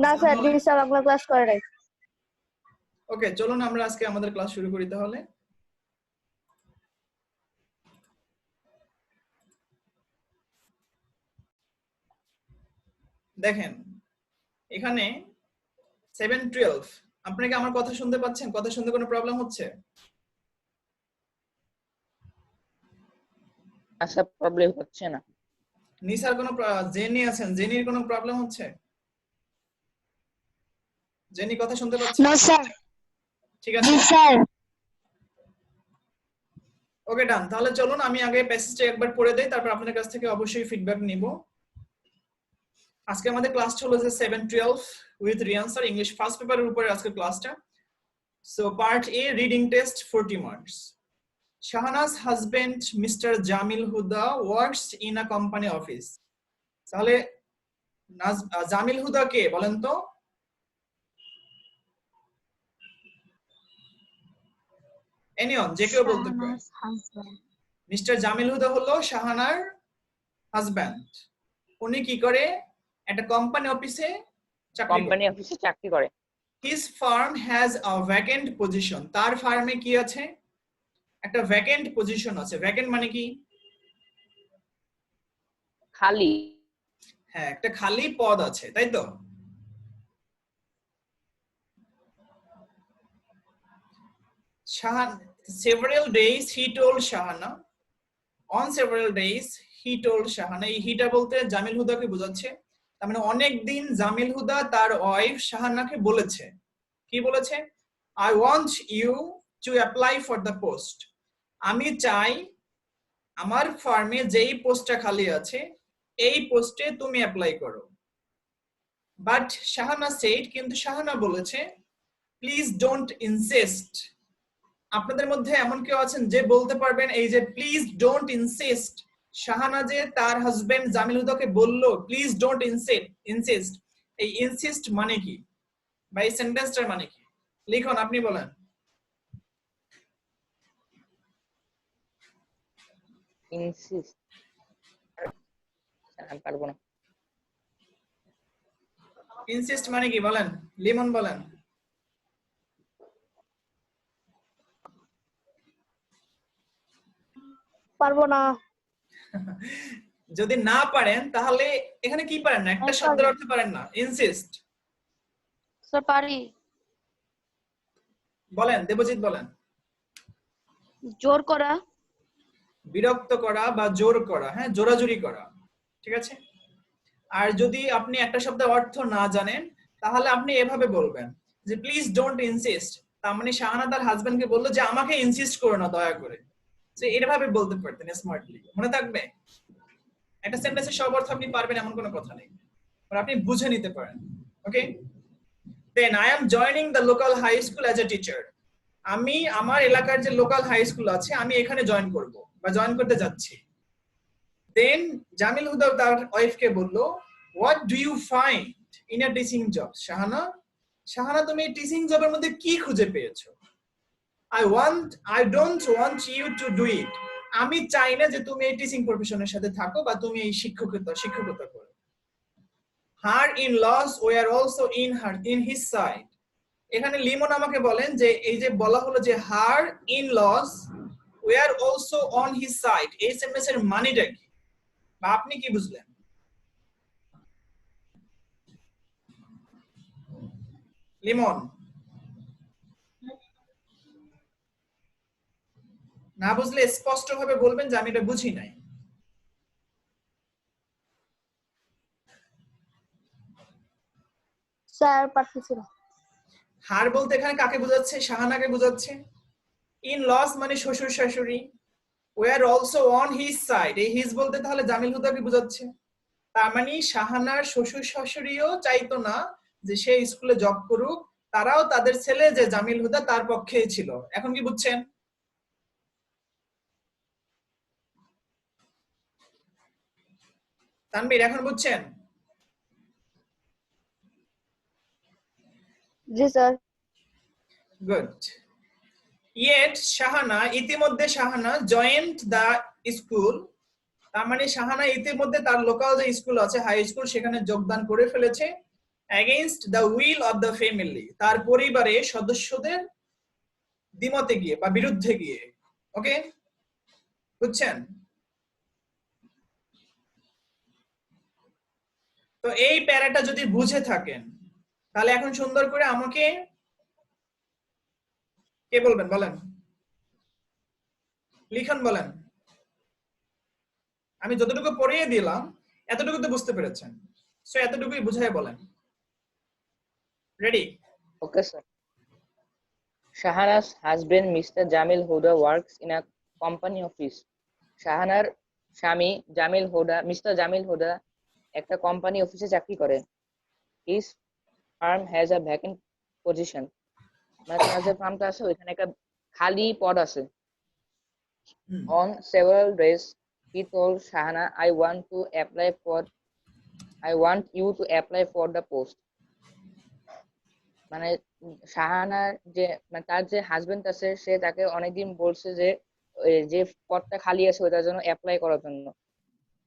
না স্যার, দিশা বাংলা ক্লাস করে নাই। ওকে, চলুন আমরা আজকে আমাদের ক্লাস শুরু করি তাহলে। দেখেন এখানে 7-12, আপনি কি আমার কথা শুনতে পাচ্ছেন? কথা শুনতে কোনো প্রবলেম হচ্ছে? আচ্ছা, প্রবলেম হচ্ছে না। নিসার কোনো জেনি আছেন, জেনির কোনো প্রবলেম হচ্ছে? জেনি কথা শুনতে পাচ্ছেন? No sir. ঠিক আছে, জি স্যার। ওকে ডান। তাহলে চলুন আমি আগে প্যাসেজটা একবার পড়ে দেই, তারপর আপনাদের কাছ থেকে অবশ্যই ফিডব্যাক নিব। আজকে আমাদের ক্লাস চলে যে 7-12 উইথ রিয়ান্সার ইংলিশ ফার্স্ট পেপারের উপরে আজকে ক্লাসটা। So part A, reading test 40 marks. Shahanaz husband mister Jamil Huda works in a company office. তাহলে জামিল হুদা কে বলেন তো? এনিওন, যে কেউ বলতে পারে। মিস্টার জামিল হুদা হলো শাহানার হাজবেন্ড। উনি কি করে? একটা কোম্পানি অফিসে চাকরি করে। His firm has a vacant position. তার ফার্মে কি আছে? একটা ভ্যাকেন্ট পজিশন আছে। ভ্যাকেন্ট মানে কি? খালি। হ্যাঁ, একটা খালি পদ আছে, তাই তো? several days he told Shahana. On several days he told Shahana. এই হিটা বলতে জামিল হুদাকে বোঝাচ্ছে। তার মানে অনেক দিন জামিল হুদা তার ওয়াইফ শাহানাকে বলেছে। কি বলেছে? I want you to apply for the post. আমি চাই আমার ফার্মে যেই পোস্টটা খালি আছে এই পোস্টে তুমি অ্যাপ্লাই করো। বাট শাহানা সেড, কিন্তু শাহানা বলেছে, প্লিজ ডোন্ট ইনসিস্ট। আপনাদের মধ্যে এমন কেউ আছেন যে বলতে পারবেন এই যে প্লিজ ডোন্ট ইনসিস্ট, শাহানা যে তার হাজবেন্ড জামিল হুদাকে বলল প্লিজ ডোন্ট ইনসিস্ট, এই ইনসিস্ট মানে কি বা এই সেন্টেন্সটার মানে কি? লিখুন, আপনি বলেন। ইনসিস্ট পারবো না। ইনসিস্ট মানে কি বলেন? লিমন বলেন। পারবো না। যদি না পারেন তাহলে এখানে কি পারেন না? একটা শব্দের অর্থ পারেন না। ইনসিস্ট স্যার পারি। বলেন, দেবজিৎ বলেন। জোর করা। বিরক্ত করা বা জোর করা, হ্যাঁ, জোরাজুরি করা, ঠিক আছে। আর যদি আপনি একটা শব্দের অর্থ না জানেন তাহলে আপনি এভাবে বলবেন যে প্লিজ ডোন্ট ইনসিস্ট। তার মানে শাহানা তার হাজবেন্ডকে বললো যে আমাকে ইনসিস্ট করো না দয়া করে। যে এভাবে বলতে পারতেন স্মার্টলি, মনে থাকবে? একটা সেন্টেন্সের সব অর্থ আপনি পারবেন এমন কোনো কথা নেই, আর আপনি বুঝে নিতে পারেন। Okay, then I am joining the local high school as a teacher. আমি আমার এলাকার যে লোকাল হাই স্কুল আছে আমি এখানে জয়েন করব বা জয়েন করতে যাচ্ছি। দেন জামিল হুদা তার ওয়াইফকে বলল, what do you find in a teaching job? Shahana তুমি এই টিচিং জবের মধ্যে কি খুঁজে পেয়েছো? I don't want you to do it. আমি চাই না যে তুমি এই টিচিং প্রফেশনের সাথে থাকো বা তুমি এই শিক্ষকতা করো। Her in-laws were also in his side. এখানে লিমন আমাকে বলেন যে এই যে বলা হলো যে her in-laws were also on his side, এই সেন্টেন্সের মানেটা কি বা আপনি কি বুঝলেন? লিমন না বুঝলে স্পষ্ট ভাবে বলবেন যে আমি এটা বুঝি নাই। স্যার পারতেছি না। হার বলতে এখানে কাকে বোঝাচ্ছে? শাহানাকে বোঝাচ্ছে। ইন লস মানে শ্বশুর শাশুড়ি। Were also on his side, এই হিজ বলতে তাহলে জামিল হুদাকে বোঝাচ্ছে। তার মানে শাহানার শ্বশুর শাশুড়িও চাইতো না যে সে স্কুলে জব করুক, তারাও তাদের ছেলে যে জামিল হুদা তার পক্ষেই ছিল। এখন কি বুঝছেন? তানবীর এখন বুঝছেন? জি স্যার। গুড। ইয়েট শাহানা, ইতিমধ্যে শাহানা জয়েন্ট দ্য স্কুল, তার মানে শাহানা ইতিমধ্যে তার লোকাল যে স্কুল আছে হাই স্কুল সেখানে যোগদান করে ফেলেছে। against the will of the family, তার পরিবারের সদস্যদের দ্বিমতে গিয়ে বা বিরুদ্ধে গিয়ে। ওকে, বুঝছেন? তো এই প্যারাটা যদি বুঝে থাকেন তাহলে এখন সুন্দর করে আমাকে কে বলবেন, বলেন, লিখন, বলেন। আমি যতটুকু পড়িয়ে দিলাম এতটুকু তো বুঝতে পেরেছেন, সো এতটুকুই বুঝাই বলেন। Ready? Okay, sir. Shahana's husband, Mr. Jamil Huda, works in a company office. শাহানার স্বামী জামিল হুদা, মিস্টার জামিল হুদা একটা কোম্পানি অফিসে চাকরি করে। His firm has a vacant position. মানে তার যে ফার্মটা আছে ওইখানে একটা খালি পদ আছে। On several days, he told Shahana, I want you to apply for the post. মানে শাহানার যে মানে তার যে হাজবেন্ড আছে সে তাকে অনেকদিন বলছে যে যে পদটা খালি আছে ওটার জন্য অ্যাপ্লাই করার জন্য।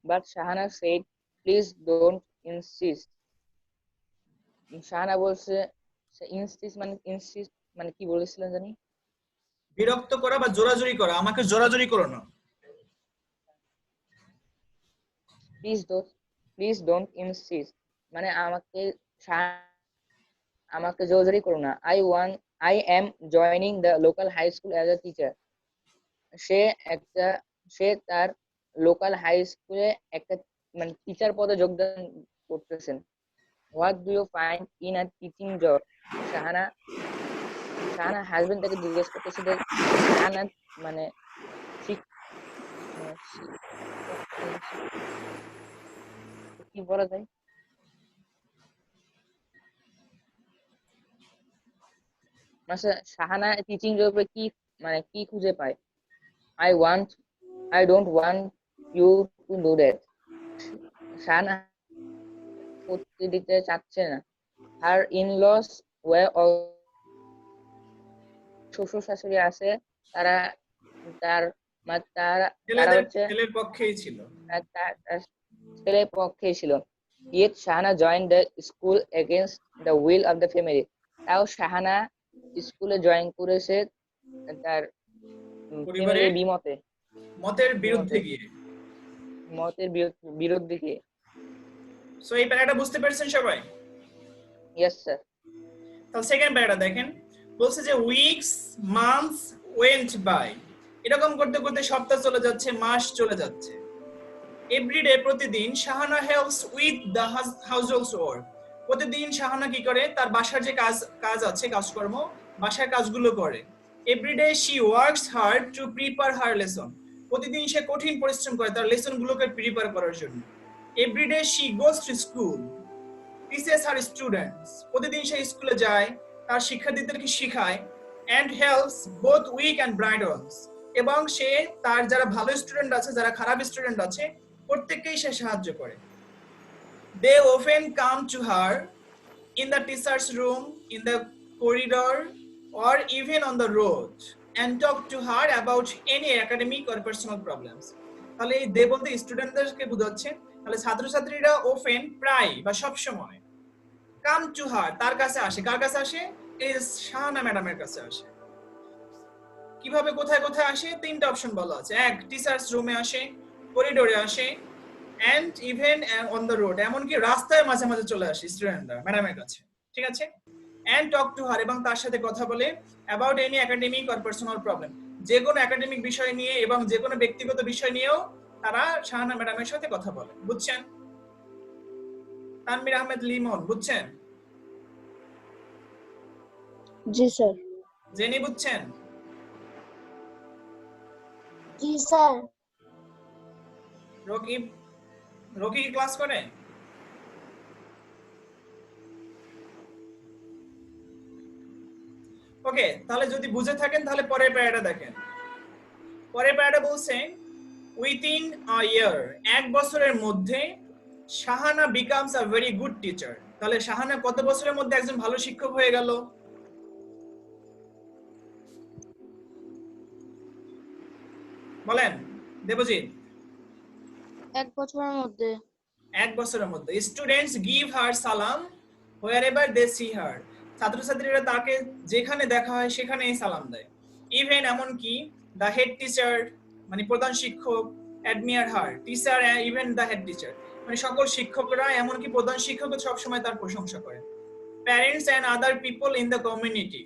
But Shahana said, please don't insist. Shahana বলছে insist মানে কি বলেছিলেন জানি? বিরক্ত করা বা জোরাজুরি করা, আমাকে জোরাজুরি করো না। প্লিজ ডোন্ট ইনসিস্ট মানে আমাকে জোরাজুরি করো না। I am joining the local high school as a teacher. সে তার লোকাল হাই স্কুলে একটা মানে টিচার পদে যোগদান করতেছেন। What do you find in a teaching job? Shahana husband তাকে জিজ্ঞেস করতেছে যে শাহানা মানে কি বলা যায়, মানে শাহানা টিচিং জবে কি মানে কি খুঁজে পায়? I don't want you to do that. Shahana করতে দিতে চাচ্ছে না। Her in-laws were all শ্বশুর শাশুড়ি আছে, তারা হচ্ছে ছেলের পক্ষেই ছিল। ছেলের পক্ষেই ছিল। Yet Shahana joined the school against the will of the family. তাও শাহানা স্কুলে জয়েন করেছে তার পরিবারের মতের বিরুদ্ধে গিয়ে। সো এই প্যারাটা বুঝতে পেরেছেন সবাই? Yes sir. তাহলে সেকেন্ড প্যারাটা দেখেন, বলছে যে উইকস মান্থস ওয়েন্ট বাই, এরকম করতে করতে সপ্তাহ চলে যাচ্ছে, মাস চলে যাচ্ছে। এভরিডে, প্রতিদিন, Shahana helps with the household work, প্রতিদিন শাহানা কি করে, তার বাসার যে কাজ আছে, কাজকর্ম, বাসার কাজগুলো করে। Everyday she works hard to prepare her lesson, প্রতিদিন সে কঠিন পরিশ্রম করে তার লেসনগুলোকে প্রিপেয়ার করার জন্য। Everyday she goes to school teaches her students, প্রতিদিন সে স্কুলে যায়, তার শিক্ষার্থীদেরকে শেখায়। And helps both weak and bright ones, এবং সে তার যারা ভালো স্টুডেন্ট আছে, যারা খারাপ স্টুডেন্ট আছে, প্রত্যেককেই সে সাহায্য করে। দে often come to her in the teacher's room, in the corridor, or even on the road and talk to her about any academic or personal problems. তাহলে এই দে বলতে স্টুডেন্টদেরকে বোঝাচ্ছে। তাহলে ছাত্রছাত্রীরা often, প্রায় বা সব সময়, come to her, তার কাছে আসে। কার কাছে আসে? এই শাহানা ম্যাডামের কাছে আসে। কিভাবে, কোথায় কোথায় আসে? তিনটা অপশন বলা আছে। এক, টিচার্স রুমে আসে, করিডোরে আসে, and even on the road, এমনকি রাস্তায় মাঝে মাঝে চলে আসে স্টুডেন্টরা ম্যাডামের কাছে। ঠিক আছে? and talk to her, এবং তার সাথে কথা বলে about any academic or personal problem, যে কোনো একাডেমিক বিষয় নিয়ে এবং যে কোনো ব্যক্তিগত বিষয় নিয়েও তারা শাহানা ম্যাডামের সাথে কথা বলে। বুঝছেন? তানভীর আহমেদ লিমন, বুঝছেন? জি স্যার। জেনি, বুঝছেন? জি স্যার। রকি কি ক্লাস করে? ওকে, তাহলে যদি বুঝে থাকেন তাহলে পরের প্যারাটা দেখেন। পরের প্যারাটা বলছে উইথিন আ ইয়ার, এক বছরের মধ্যে, Shahana becomes a very good teacher. তাহলে শাহানা কত বছরের মধ্যে একজন ভালো শিক্ষক হয়ে গেল? বলেন দেবজিৎ। এক বছরের মধ্যে। এক বছরের মধ্যে। স্টুডেন্টস গিভ হার সালাম wherever they see her ছাত্রছাত্রীরা তাকে যেখানে দেখা হয় সেখানেই সালাম দেয় ইভেন এমনকি the head teacher মানে প্রধান শিক্ষক admire her teacher even the head teacher মানে সকল শিক্ষকরা এমনকি প্রধান শিক্ষকও সব সময় তার প্রশংসা করে parents and other people in the community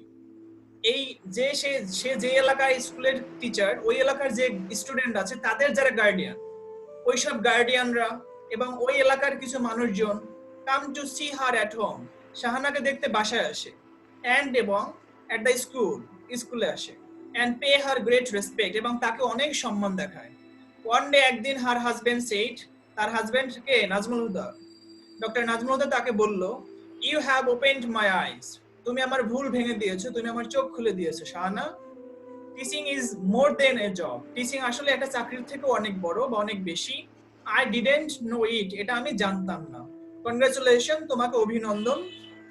এই যে সে যে এলাকায় স্কুলের টিচার ওই এলাকার যে স্টুডেন্ট আছে তাদের যারা গার্ডিয়ান ওইসব গার্ডিয়ানরা এবং ওই এলাকার কিছু মানুষজন come to see her at home শাহানাকে দেখতে বাসায় আসে অ্যান্ড এবং অ্যাট দ্য স্কুলে আসে and pay her great respect এবং তাকে অনেক সম্মান দেখায় ওয়ান ডে একদিন হার হাজবেন্ড সেইড তার হাজবেন্ডকে নাজমুল হুদা ডক্টর নাজমুল হুদা তাকে বলল ইউ হ্যাভ ওপেনড মাই আইজ তুমি আমার ভুল ভেঙে দিয়েছো তুমি আমার চোখ খুলে দিয়েছো Shahana teaching is more than a job teaching আসলে একটা চাকরির থেকে অনেক বড় বা অনেক বেশি আই ডিডেন্ট নো ইট এটা আমি জানতাম না কনগ্রাচুলেশন তোমাকে অভিনন্দন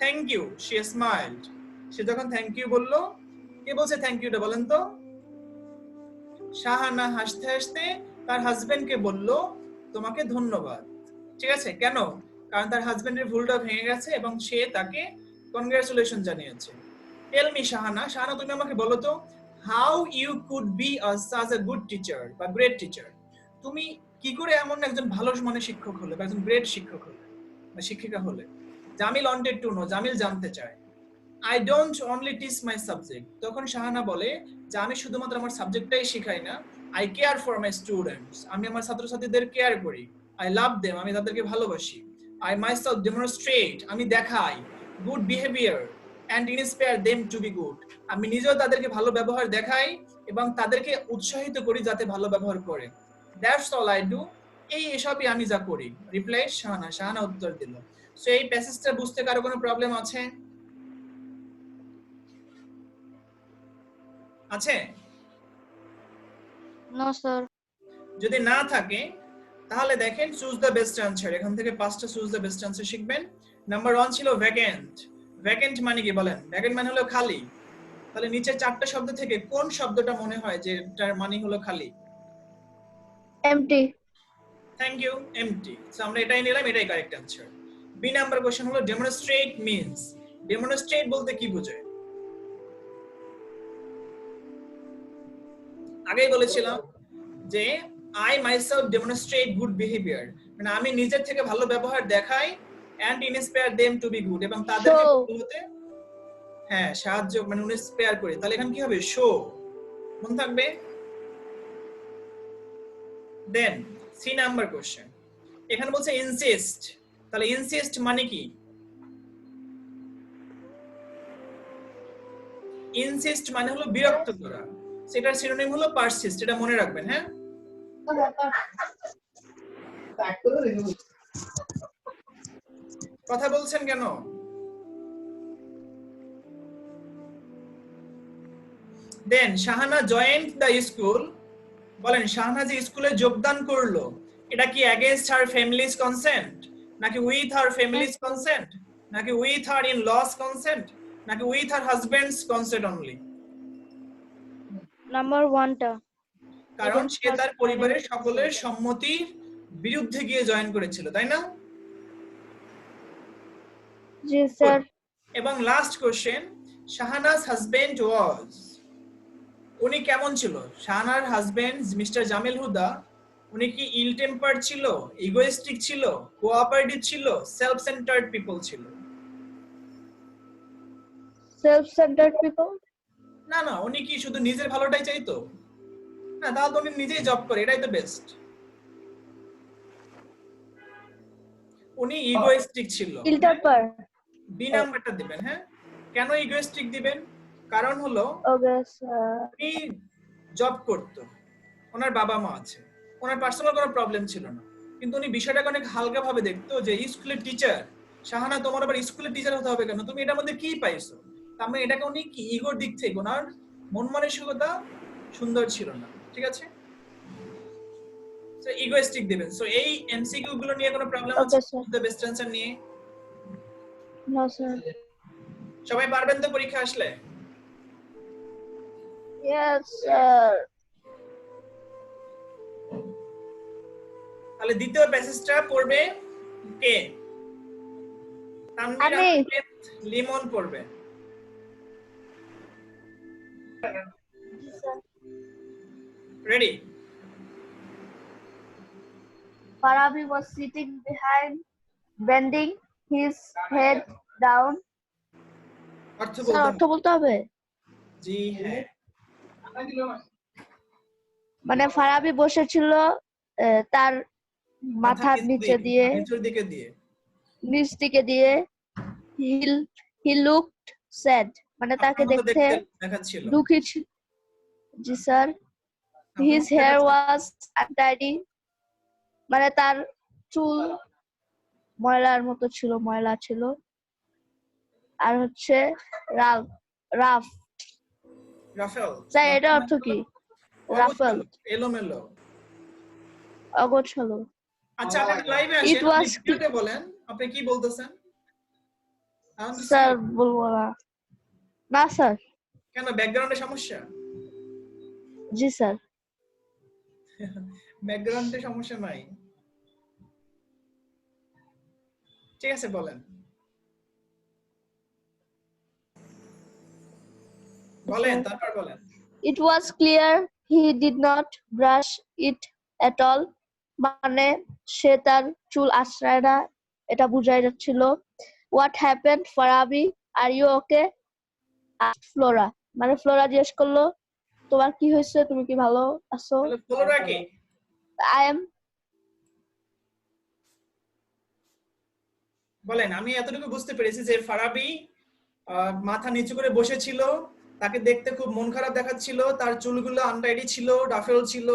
থ্যাংক ইউ শি স্মাইলড সে যখন থ্যাংক ইউ বলল কে বলছে থ্যাংক ইউটা বলেন তো শাহানা হাসতে হাসতে তার হাজবেন্ডকে বলল তোমাকে ধন্যবাদ ঠিক আছে কেন কারণ তার হাজবেন্ডের ভুলটা ভেঙে গেছে এবং সে তাকে কনগ্রাচুলেশন জানিয়েছে টেল মি শাহানা তুমি আমাকে বলো তো how you could be such a good teacher বা গ্রেট টিচার তুমি কি করে এমন একজন ভালো মানের শিক্ষক হলে বা একজন গ্রেট শিক্ষক হলে বা শিক্ষিকা হলে Jamil wanted to know Jamil জানতে চায় I don't only teach my subject তখন শাহানা বলে যে আমি শুধুমাত্র আমার সাবজেক্টটাই শেখাই না eye care for my students আমি আমার ছাত্রছাত্রীদের কেয়ার করি আই লাভ দেম আমি তাদেরকে ভালোবাসি আই মাইসেলফ ডেমনস্ট্রেট আমি দেখাই good behaviour and inspire them to be good আমি নিজেও তাদেরকে ভালো ব্যবহার দেখাই এবং তাদেরকে উৎসাহিত করি যাতে ভালো ব্যবহার করে দ্যাটস অল আই ডু এসবই আমি যা করি রিপ্লাই শাহানা উত্তর দিল সো এই প্যাসেজটা বুঝতে কারো কোনো প্রবলেম আছে আছে No, sir. যদি না থাকে তাহলে দেখেন চুজ দ্য বেস্ট অ্যানসার এখান থেকে পাঁচটা চুজ দ্য বেস্ট অ্যানসার শিখবেন নাম্বার 1 ছিল ভ্যাকেন্ট ভ্যাকেন্ট মানে কি বলেন ভ্যাকেন্ট মানে হলো খালি তাহলে নিচে চারটা শব্দ থেকে কোন শব্দটা মনে হয় যে এটার মানে হলো খালি Empty. Thank you empty so আমরা এটাই নিলাম এটাই correct answer B number question হলো ডেমনস্ট্রেট মিন্স ডেমনস্ট্রেট বলতে কি বোঝায় আগেই বলেছিলাম যে I myself demonstrate good behaviour মানে আমি নিজের থেকে ভালো ব্যবহার দেখাই and inspire them to be good এবং তাদেরকে ভালো হতে হ্যাঁ সাহায্য মানে ইন্সপায়ার করি তাহলে এখানে কি হবে শো মনে থাকবে দেন সি নাম্বার কোশ্চেন এখানে বলছে ইনসিস্ট তাহলে ইনসিস্ট মানে কি ইনসিস্ট মানে হলো বিরক্ত করা সেটার সিনোনিম হলো পারসিস্ট এটা মনে রাখবেন হ্যাঁ কথা বলছেন কেন then Shahana joint the school বলেন শাহানা যে স্কুলে যোগদান করলো এটা কি এগেইনস্ট হার ফ্যামিলিজ কনসেন্ট নাকি উইথ হার ফ্যামিলিজ কনসেন্ট নাকি with her in-laws consent নাকি with her husbands consent only Number 1 টা কারণ সে তার পরিবারের সকলের সম্মতির বিরুদ্ধে গিয়ে জয়েন করেছিল তাই না জি স্যার এবং লাস্ট কোশ্চেন শাহানাস হাজবেন্ড ওয়াজ উনি কেমন ছিল শাহানার হাজবেন্ড মিস্টার জামিল হুদা উনি কি ইল টেম্পার ছিল ইগোইস্টিক ছিল কোঅপারেটিভ ছিল সেলফ সেন্টার্ড পিপল ছিল self-centered people না না উনি কি শুধু নিজের ভালোটাই চাইতো না তাহলে উনি নিজেই জব করে এটাই তো বেস্ট উনি ইগোইস্টিক ছিল ill-temper বি নাম্বারটা দিবেন হ্যাঁ কেন ইগোইস্টিক দিবেন কারণ হলো okay sir উনি জব করতো ওনার বাবা মা আছে ওনার পার্সোনাল কোনো প্রবলেম ছিল না কিন্তু উনি বিষয়টাকে অনেক হালকা ভাবে দেখতো যে স্কুলের টিচার শাহানা তোমার আবার স্কুলের টিচার হতে হবে কেন তুমি এটার মধ্যে কি পাইছো তার মানে এটাকে উনি কি ইগোর দিক থেকে ওনার মন মানসিকতা সুন্দর ছিল না ঠিক আছে সো ইগোইস্টিক দিবেন সো এই এমসিকিউ গুলো নিয়ে কোনো প্রবলেম আছে Okay, sir. The best answer নিয়ে no sir সবাই পারবেন তো পরীক্ষা আসলে yes sir তাহলে দ্বিতীয় প্যাসেজটা পড়বে কে তানভীর আমি আহমেদ লিমন পড়বে। Ready? Farabi was sitting behind, bending his head down. অর্থ স্যার বলতে অর্থ বলতে হবে? জি হ্যাঁ। মানে ফারাবি বসেছিল তার মাথার নিচে দিয়ে, নিচের দিকে দিয়ে। নিচ দিকে দিয়ে। he looked sad, মানে তাকে আপনার মতো দেখতে দেখাচ্ছিল। দুঃখী ছিল। জি sir. his hair was untidy, মানে তার চুল ময়লার মতো ছিল, ময়লা ছিল। আর হচ্ছে রাফ, রাফেল। স্যার এটা অর্থ কি? রাফেল, এলোমেলো, অগোছালো। আচ্ছা আপনি লাইভে It আসেন, was আপনি ভিডিওতে বলেন আপনি কি বলতেছেন। স্যার বলবো না। না স্যার। কেন, ব্যাকগ্রাউন্ডে সমস্যা? জি স্যার। ব্যাকগ্রাউন্ডে সমস্যা নাই, ঠিক আছে বলেন। বলেন তারপর বলেন। It was clear he did not brush it at all, মানে সে তার চুল আশ্রয় না, এটা বুঝাই যাচ্ছিল। What happened, Farabi? Are you okay? asked Flora, মানে ফ্লোরা জিজ্ঞেস করলো তোমার কি হয়েছে, তুমি কি ভালো আছো? তাহলে ফ্লোরা কে? I am. বলেন। আমি এতটুকু বুঝতে পেরেছি যে ফারাবি মাথা নিচু করে বসেছিল, তাকে দেখতে খুব মন খারাপ দেখাচ্ছিল, তার চুলগুলো আনটাইডি ছিল, ডাফেল ছিল।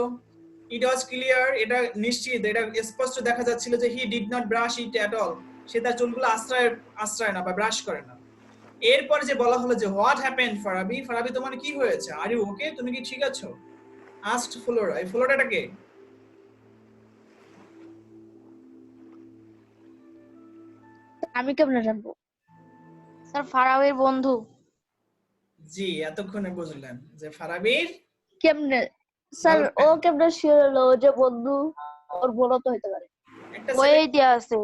ইট ওয়াজ ক্লিয়ার, এটা নিশ্চিত, এটা স্পষ্ট দেখা যাচ্ছিল যে he did not brush it at all, সে তার চুলগুলো আশ্রয় না বা ব্রাশ করে না। এরপর যে বলা হলো যে হোয়াট হ্যাপেন্ড ফারাবি, ফারাবি তোমার কি হয়েছে, আর ইউ ওকে, তুমি কি ঠিক আছো? Asked Flora. এই ফ্লোরাটা কে? আমি কেমনে জানবো? স্যার ফারাবির বন্ধু। জি, এতক্ষণে বুঝলেন যে ফারাবির কেমনে স্যার, ও কেমনে শিওর হলো যে বন্ধু? ওর বড় তো হইতে পারে। একটা ওই ছেলে। দেয়া আছে,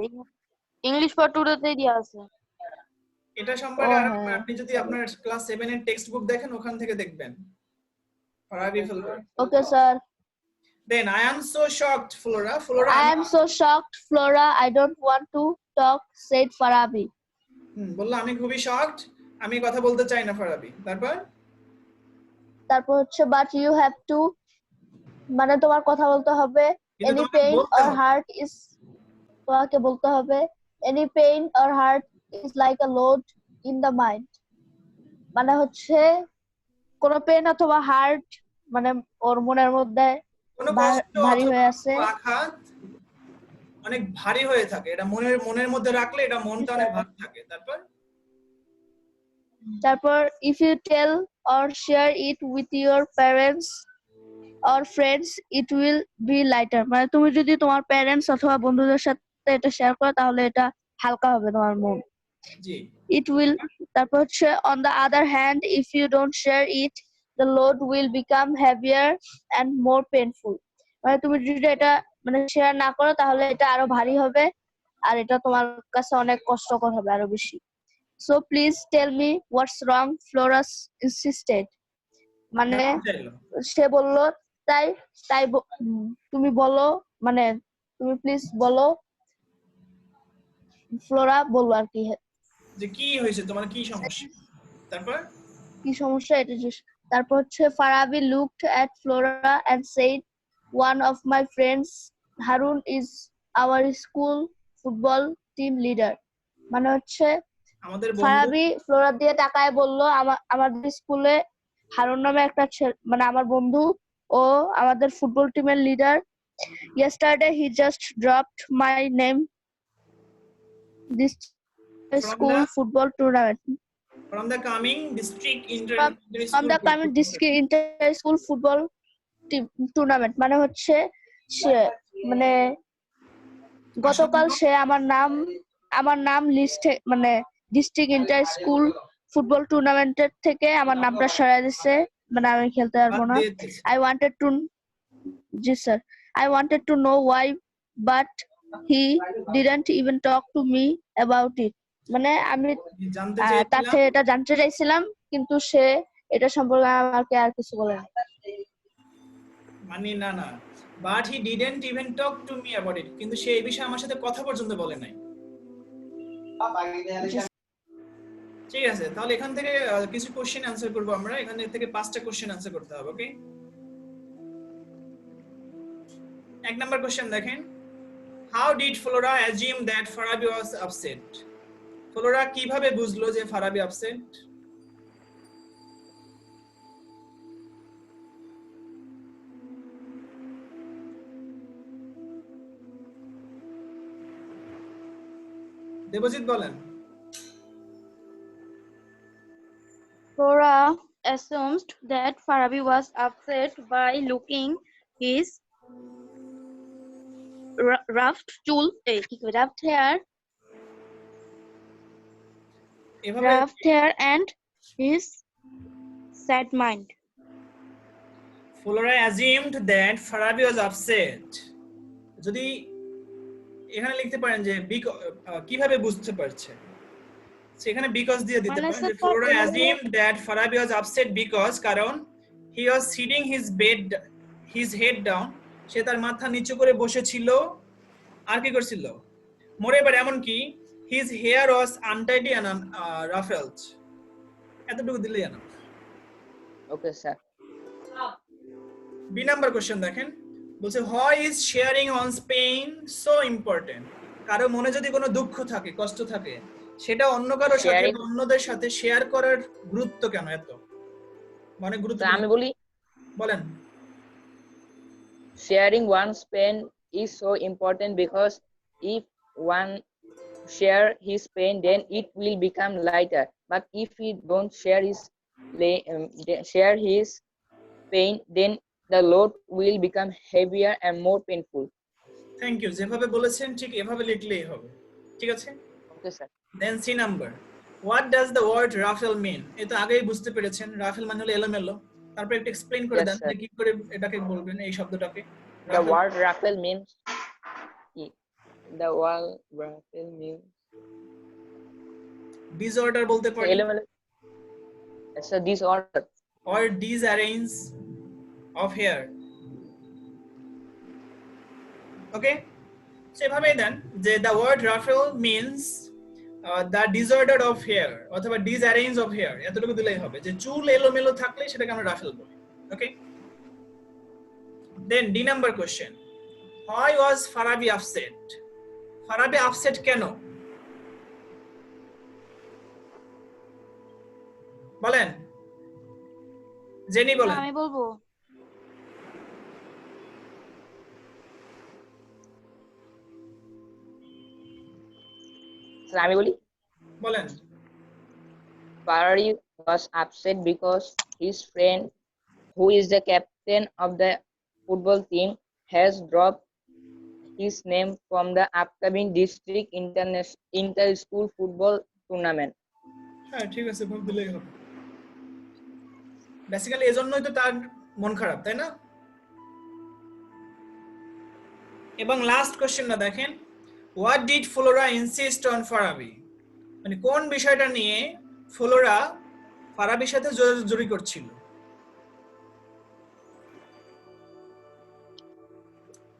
ইংলিশ ফর টুডেতেই দেয়া আছে। এটা সম্পর্কে আর হ্যাঁ। আপনি যদি আপনার ক্লাস 7 এর টেক্সট বুক দেখেন, ওখান থেকে দেখবেন Farabi Flora. Okay sir. Then I am so shocked, Flora. Flora, I am so shocked, Flora. I don't want to talk, said Farabi. বললো আমি খুবই শকড, আমি কথা বলতে চাই না ফারাবি। তারপর হচ্ছে but you have to, মানে তোমার কথা বলতে হবে। কিন্তু any তোমাকে pain বলতে or হবে। hurt is, তোমাকে বলতে হবে any pain or hurt is like a load in the mind, মানে হচ্ছে কোন পেন অথবা হার্ট, মানে ওর মনের মধ্যে কোনো কষ্ট ভারী অথবা হয়ে আছে। আঘাত অনেক ভারী হয়ে থাকে, এটা মনের মধ্যে রাখলে এটা মনটা অনেক ভারী থাকে। তারপর if you tell or share it with your parents or friends it will be lighter, মানে তুমি যদি তোমার প্যারেন্টস অথবা বন্ধুদের সাথে এটা শেয়ার করো তাহলে এটা হালকা হবে তোমার মন। জি। it will, তারপর হচ্ছে on the other hand if you don't share it the load will become heavier and more painful, মানে তুমি যদি এটা মানে শেয়ার না করো তাহলে এটা আরো ভারী হবে আর এটা তোমার কাছে অনেক কষ্টকর হবে আরো বেশি। So please tell me what's wrong, Flora insisted, মানে সে বলল তাই তাই তুমি বলো, মানে তুমি প্লিজ বলো, ফ্লোরা বলল আর কি যে কি হয়েছে তোমার, কি সমস্যা, কি সমস্যা এটা। তারপর হচ্ছে Farabi looked at Flora and said one of my friends Harun is our school football team leader, মানে হচ্ছে ফারাবি ফ্লোরা দিয়ে তাকায় বলল আমাদের স্কুলে হারুন নামে একটা মানে আমার বন্ধু, ও আমাদের ফুটবল টিমের leader. yesterday he just dropped my name this school football tournament from the coming district inter school football tournament, মানে হচ্ছে সে মানে গতকাল সে আমার নাম লিস্টে মানে ডিস্ট্রিক্ট ইন্টার স্কুল ফুটবল টুর্নামেন্টের থেকে আমার নামটা সরাই দিয়েছে, মানে আমি খেলতে পারবো না। I wanted to know why but he didn't even talk to me about it, মানে আমি জানতে তার চেয়েছিলাম থেকে এটা জানতে চাইছিলাম, কিন্তু সে এটা সম্পর্কে আমাকে আর কিছু বলে না। মানে না but he didn't even talk to me about it, কিন্তু সে এই বিষয়ে আমার সাথে কথা পর্যন্ত বলে নাই। ঠিক আছে, তাহলে এখান থেকে কিছু কোশ্চেন অ্যানসার করব আমরা। এখান থেকে 5টা কোশ্চেন অ্যানসার করতে হবে। ওকে, 1 নাম্বার কোশ্চেন দেখেন, how did Flora assume that Farabi was upset? Flora কিভাবে বুঝলো যে ফারাবি আপসেট? দেবজিৎ বলেন। Flora assumed that Farabi was upset by looking his rough hair, এভাবে and his sad mind. Flora assumed that Farabi was upset. যদি এখানে লিখতে পারেন যে কিভাবে বুঝতে পারছে, সেখানে বিকজ দিয়ে দিতে পারেন যে Flora assumed that Farabi was upset because, কারণ he was sitting his head down, সে তার মাথা নিচু করে বসেছিল। আর কি করছিল? মোরেওভার, এমন কি his hair was untidy and ruffled. এতটুকু দিলেই না। Okay sir. B number question দেখেন, বলছে why is sharing one's pain so important? কারো মনে যদি কোনো দুঃখ থাকে, কষ্ট থাকে, সেটা অন্য কারো সাথে Sharing- বা অন্যদের সাথে শেয়ার করার গুরুত্ব কেন এত? মানে গুরুত্ব আমি বলি, বলেন। sharing one's pain is so important because if one share his pain, then it will become lighter. But if he don't share his pain, then the load will become heavier and more painful. Thank you, যেভাবে বলেছেন ঠিক এভাবে লিখলেই হবে। ঠিক আছে, Okay, sir. Then C number, what does the word ruffle mean? এটা আগেই বুঝতে পেরেছেন, রাফেল মানে হলো এলোমেলো। তারপর একটু এক্সপ্লেইন করে Yes, দেন sir. যে কি করে এটাকে বলবেন, এই শব্দটাকে। The word raffle means disorder বলতে পারি, element. It's a disorder. or disarrange of hair. Okay, so এভাবেই দেন যে the word ruffle means the disorder of hair অথবা disarrange of hair, এতটুকু দিলেই হবে যে চুল এলোমেলো থাকলে সেটাকে আমরা রাফেল বলি। Okay, then D number question, why was Farabi upset? Farabi upset কেন? বলেন, জেনি বলেন। আমি বলবো। So, আমি বলি, বলেন। Ferrari was upset because his friend, who is the captain of the football team, has dropped his name from the upcoming district inter-school football tournament. হ্যাঁ ঠিক আছে, ভাব দিলেই হবে। বেসিক্যালি এজন্যই তো তার মন খারাপ, তাই না? এবং লাস্ট কোশ্চেনটা দেখেন, what did Flora insist on Farabi? মানে কোন বিষয়টা নিয়ে ফ্লোরা ফারাবির সাথে জোরাজুরি করছিল?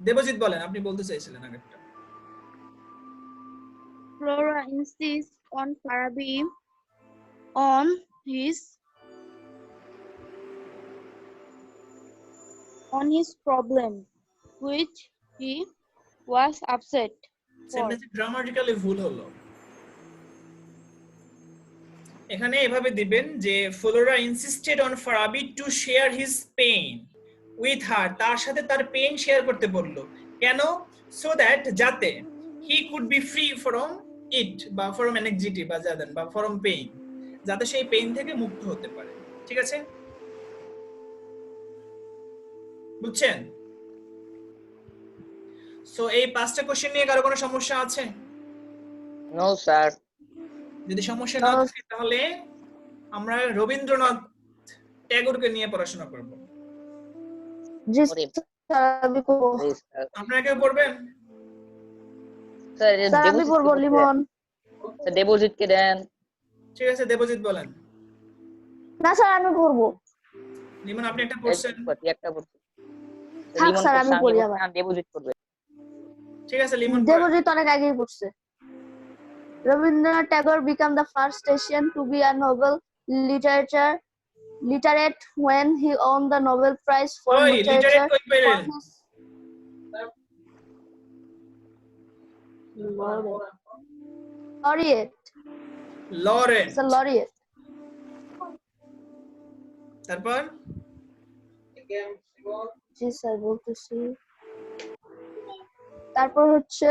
দেবজিৎ বলেন, আপনি বলতে চাইছিলেন আগেরটা। Flora insists on Farabi on his problem, which he was upset for. সেন্টেন্সে গ্রামাটিক্যালি ভুল হলো। এখানে এভাবে দিবেন যে Flora insisted on Farabi to share his pain with her, তার সাথে তার পেইন শেয়ার করতে বললো। কেন? সো দ্যাট, যাতে he could be free from it বা ফ্রম অ্যাংজাইটি বা যাদের বা ফ্রম পেইন, যাতে সেই পেইন থেকে মুক্ত হতে পারে। ঠিক আছে, বুঝছেন? সো এই 5টা কোশ্চেন নিয়ে কারো কোনো সমস্যা আছে? No, sir. যদি সমস্যা না থাকে তাহলে আমরা রবীন্দ্রনাথ ট্যাগোরকে নিয়ে পড়াশোনা করব। জি ওরে, স্যার, আমি করবো। please, sir. আপনারা কেউ পড়বেন? Sir, স্যার আমি পড়বো, লিমন। দেবজিৎকে দেন। ঠিক আছে, দেবজিৎ বলেন। না স্যার আমি পড়বো। লিমন আপনি একটা পড়ছেন। একটা পড়ছি। থাক লিমন স্যার পড়ছে, আমি পড়ি বলছি আবার। না, দেবজিৎ পড়বে। ঠিক আছে লিমন পড়েন। দেবজিৎ অনেক আগেই পড়ছে। Rabindranath Tagore became the first Asian to be a Nobel literate when he won the Nobel Prize for ওই লিটারেট Literature কই for পেলেন? his laureate. Laurent. It's a laureate. তারপর জি স্যার বলতেছি। তারপর হচ্ছে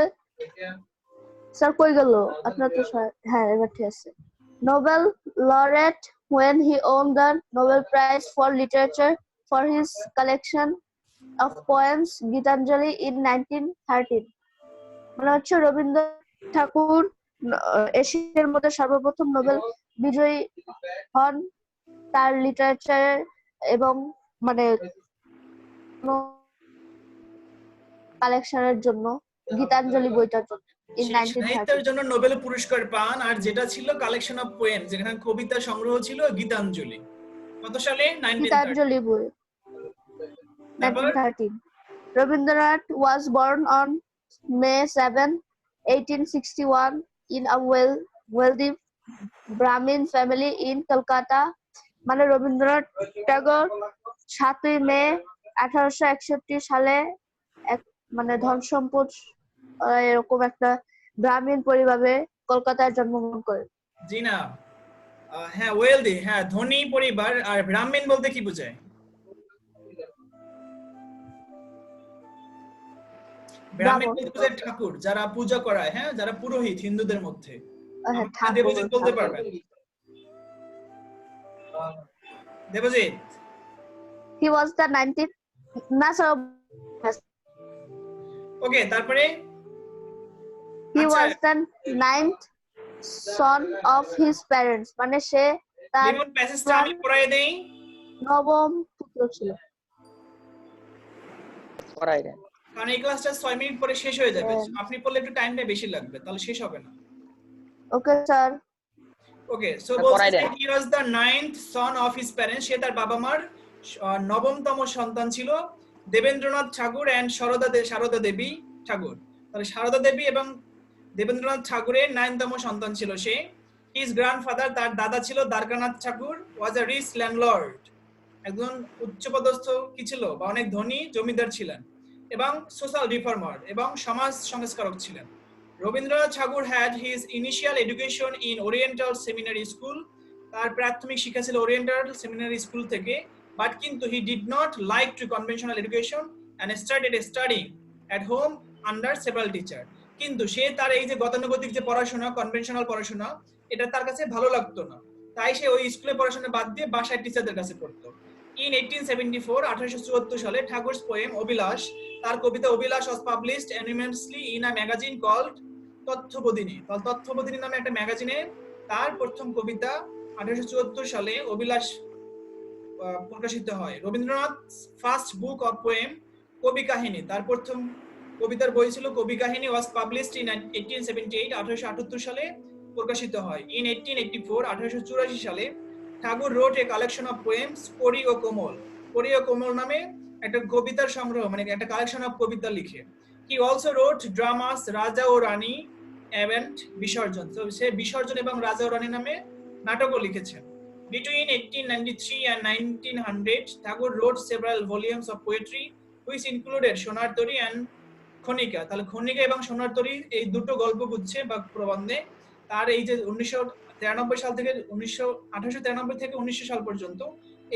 স্যার কই গেল আপনার তো হ্যাঁ এবার ঠিক আছে। Nobel laureate when he won the Nobel Prize for Literature for his collection of poems Gitanjali in 1913. মানে হচ্ছে রবীন্দ্রনাথ ঠাকুর এশিয়ার মধ্যে সর্বপ্রথম নোবেল বিজয়ী হন তার লিটারেচার এবং মানে কালেকশনের জন্য, গীতাঞ্জলি বইটার জন্য in সাহিত্যের 1913। জন্য নোবেল পুরস্কার পান, আর যেটা ছিল কালেকশন অফ পোয়েম, যেখানে কবিতা সংগ্রহ ছিল গীতাঞ্জলি। কত সালে? 1913। গীতাঞ্জলি বই তারপর 1913. Rabindranath was born on May 7, 1861 in a wealthy Brahmin family in Kolkata. মানে রবীন্দ্রনাথ ট্যাগর 7ই মে 1861 সালে এক মানে ধন সম্পদ এরকম একটা ব্রাহ্মণ পরিবারে কলকাতায় জন্মগ্রহণ করেন। জি না, হ্যাঁ ওয়েলদি, হ্যাঁ ধনী পরিবার। আর ব্রাহ্মণ বলতে কি বোঝায়? ব্রাহ্মণ বলতে বোঝায় ঠাকুর, যারা পূজা করায়, হ্যাঁ যারা পুরোহিত হিন্দুদের মধ্যে। ঠাকুর দেবজিৎ বলতে পারবেন? Debjit He was the 19th না স্যার ওকে। তারপরে he আচ্ছা, was the 9th son of his parents. মানে সে তার লিমন প্যাসেজটা আমি পড়াই দেই। নবম পুত্র ছিল। পড়াই দেন। কারণ এই ক্লাসটা 6 মিনিট পরে শেষ হয়ে যাবে, আপনি পড়লে একটু টাইমটা বেশি লাগবে, তাহলে শেষ হবে না। Okay sir. ওকে, সো বলছে যে he was the 9th son of his parents, সে তার বাবা মার নবমতম সন্তান ছিল। দেবেন্দ্রনাথ ঠাকুর এন্ড সারদা দেবী ঠাকুর। তাহলে সারদা দেবী এবং দেবেন্দ্রনাথ ঠাকুরের 9তম সন্তান ছিল সে। হিজ গ্র্যান্ডফাদার, তার দাদা ছিল দ্বারকানাথ ঠাকুর, ওয়াজ আ রিচ ল্যান্ডলর্ড, একজন উচ্চপদস্থ কি ছিল বা অনেক ধনী জমিদার ছিলেন, এবং সোশ্যাল রিফর্মার এবং সমাজ সংস্কারক ছিলেন। Rabindranath Thakur had his initial education in Oriental Seminary school, তার প্রাথমিক শিক্ষা ছিল ওরিয়েন্টাল সেমিনারি স্কুল থেকে, বাট কিন্তু he did not like to conventional education and started studying at home under several teacher. কিন্তু সে তার এই যে গতানুগতিক যে পড়াশোনা, কনভেনশনাল পড়াশোনা, এটা তার কাছে ভালো লাগতো না, তাই সে ওই স্কুলে পড়াশোনা বাদ দিয়ে বাসায় টিচারদের কাছে পড়তো। In 1874, 1874 সালে ঠাকুর's poem অবিলাস, তার কবিতা অবিলাস was published anonymously in a magazine called তথ্যবোধিনী। তথ্যবোধিনী নামে একটা ম্যাগাজিনে তার প্রথম কবিতা 1874 সালে অবিলাস প্রকাশিত হয়। Rabindranath first book of poem কবি কাহিনী, তার প্রথম কবিতার বই ছিল কবি কাহিনী, was published in 1878, 1878 সালে প্রকাশিত হয়। In 1884, 1884 সালে ঠাকুর wrote a collection of poems, পরী ও কোমল। পরী ও কোমল নামে একটা কবিতার সংগ্রহ, মানে একটা কালেকশন অফ কবিতা লিখে। He also wrote dramas, রাজা ও রানী and বিসর্জন। তো সে বিসর্জন এবং রাজা ও রানী নামে নাটকও লিখেছেন। Between 1893 and 1900, Tagore wrote several volumes of poetry, which included সোনার তরী and খনিকা। তাহলে খনিকা এবং সোনার তরী এই দুটো গল্পগুচ্ছে বা প্রবন্ধে তার এই যে 1893 সাল থেকে 1893 থেকে 1900 সাল পর্যন্ত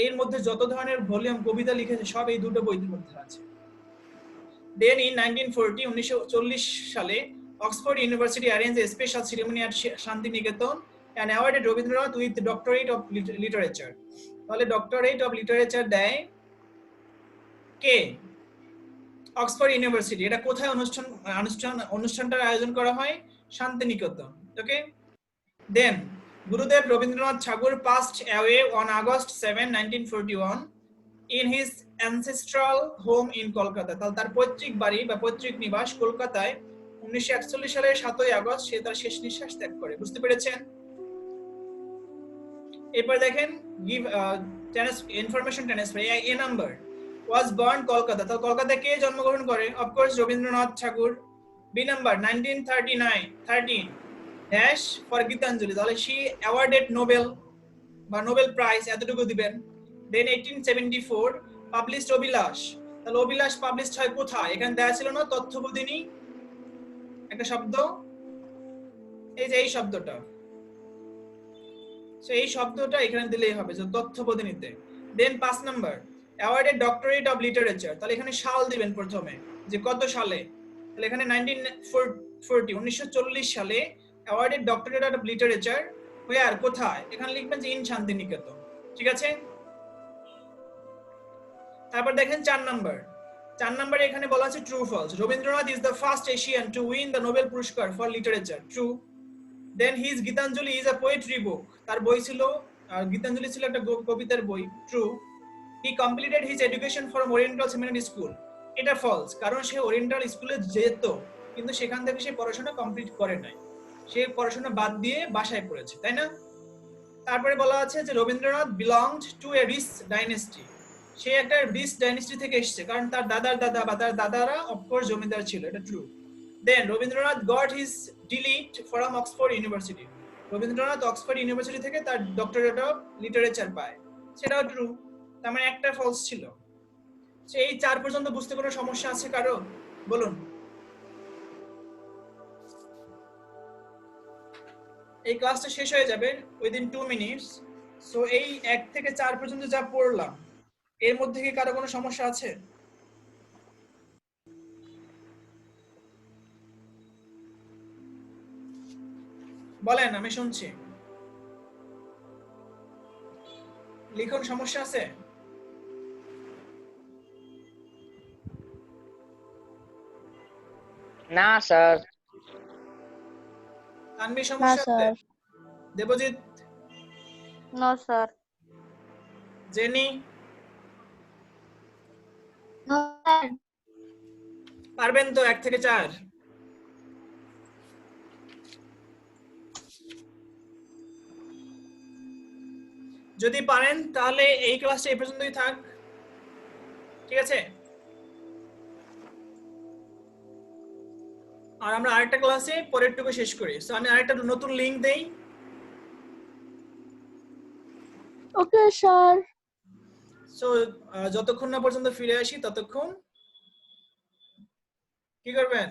এর মধ্যে যত ধরনের ভলিউম কবিতা লিখেছে সব এই দুটো বইয়ের মধ্যে আছে। Then in 1940, 1940 সালে Oxford University arranged a special ceremony at Shantiniketan and awarded Rabindranath with the Doctorate of Literature. তাহলে Doctorate of Literature দেয় কে? Oxford university. এটা কোথায় অনুষ্ঠানটার আয়োজন করা হয়? শান্তিনিকেতন। ওকে। দেন গুরুদেব রবীন্দ্রনাথ ঠাকুর passed away on August 7, 1941 in his ancestral home in Kolkata. তার পৈতৃক বাড়ি বা পৈতৃক নিবাস কলকাতায় 1941 সালের 7ই আগস্ট সে তার শেষ নিঃশ্বাস ত্যাগ করে। বুঝতে পেরেছেন? এরপর দেখেন give information transfer. A number was born Kolkata. তো কলকাতায় কে জন্মগ্রহণ করে? Of course Rabindranath Thakur. B number 1913 dash for Gitanjali. তাহলে শি অ্যাওয়ার্ডেড নোবেল বা নোবেল প্রাইজ, এতটুকু দিবেন। Then 1874 published Abhilash. তাহলে অভিলাষ পাবলিশড হয় কোথায়? এখানে দেওয়া ছিল না তথ্যবোধিনী একটা শব্দ, এই যে এই শব্দটা, সো এই শব্দটা এখানে দিলেই হবে যে তথ্যবোধিনীতে। দেন 5 number awarded doctorate of literature. তাহলে এখানে সাল দিবেন প্রথমে, যে কত সালে। তাহলে এখানে 1940 সালে অ্যাওয়ার্ডেড ডক্টরেট অফ লিটারেচার আর কোথায়? এখানে লিখবেন যে ইন শান্তিনিকেতন। ঠিক আছে? তারপর দেখেন 4 নাম্বার এখানে বলা আছে true false. Rabindranath is the first Asian to win the Nobel পুরস্কার for literature. True. Then his Gitanjali is a poetry book. তার বই ছিল, গীতাঞ্জলি ছিল একটা কবিতার বই। True. He completed his education from Oriental Seminary school. এটা ফলস, কারণ সে ওরিয়েন্টাল স্কুলে যেত কিন্তু সেখান থেকে সে পড়াশোনা কমপ্লিট করে নাই, সে পড়াশোনা বাদ দিয়ে বাসায় পড়েছে, তাই না? তারপরে বলা আছে যে Rabindranath belonged to a rich dynasty. সে একটা রিচ ডাইনেস্টি থেকে এসেছে, কারণ তার দাদার দাদা বা তার দাদারা অফকোর্স জমিদার ছিল। এটা true. Then Rabindranath got his DLitt from Oxford University. Rabindranath Oxford University থেকে তার ডক্টরেট অফ লিটারেচার পায়, সেটাও ট্রু। তার মানে একটা ফলস ছিল। এই 4 পর্যন্ত বুঝতে কোনো সমস্যা আছে কারো? বলুন। এই ক্লাসটা শেষ হয়ে যাবে উইদিন 2 মিনিটস। সো এই 1 থেকে 4 পর্যন্ত যা পড়লাম এর মধ্যে কি কারো কোনো সমস্যা আছে? বলেন, আমি শুনছি। লিখুন, সমস্যা আছে? না স্যার। তানভি না সমস্যা আছে? Sir. Debjit? No, sir. Jenny? No, sir. পারবেন তো 1 থেকে 4? যদি পারেন তাহলে এই ক্লাসটা এই পর্যন্তই থাক, ঠিক আছে? আর আমরা আরেকটা ক্লাসে পরেরটুকু শেষ করি। সো আমি আরেকটা নতুন লিংক দেই। Okay sir. সো যতক্ষণ না পর্যন্ত ফিরে আসি ততক্ষণ কি করবেন?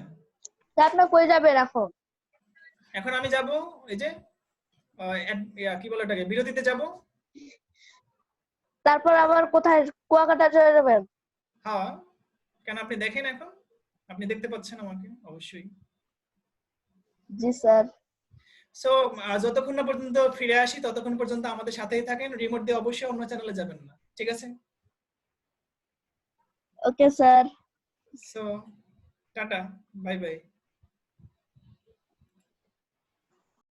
আপনি কই যাবেন এখন? এখন আমি যাব এই যে কি বলে এটাকে, বিরতিতে যাব। তারপর আবার কোথায়? কুয়াকাটা চলে যাবেন? হ্যাঁ, কেন আপনি দেখেন এখন? আপনি দেখতে পাচ্ছেন আমাকে অবশ্যই। জি স্যার। সো যতক্ষণ না পর্যন্ত ফিরে আসি ততক্ষণ পর্যন্ত আমাদের সাথেই থাকেন। রিমোট দিয়ে অবশ্যই অন্য চ্যানেলে যাবেন না, ঠিক আছে? Okay sir. So tata, bye bye.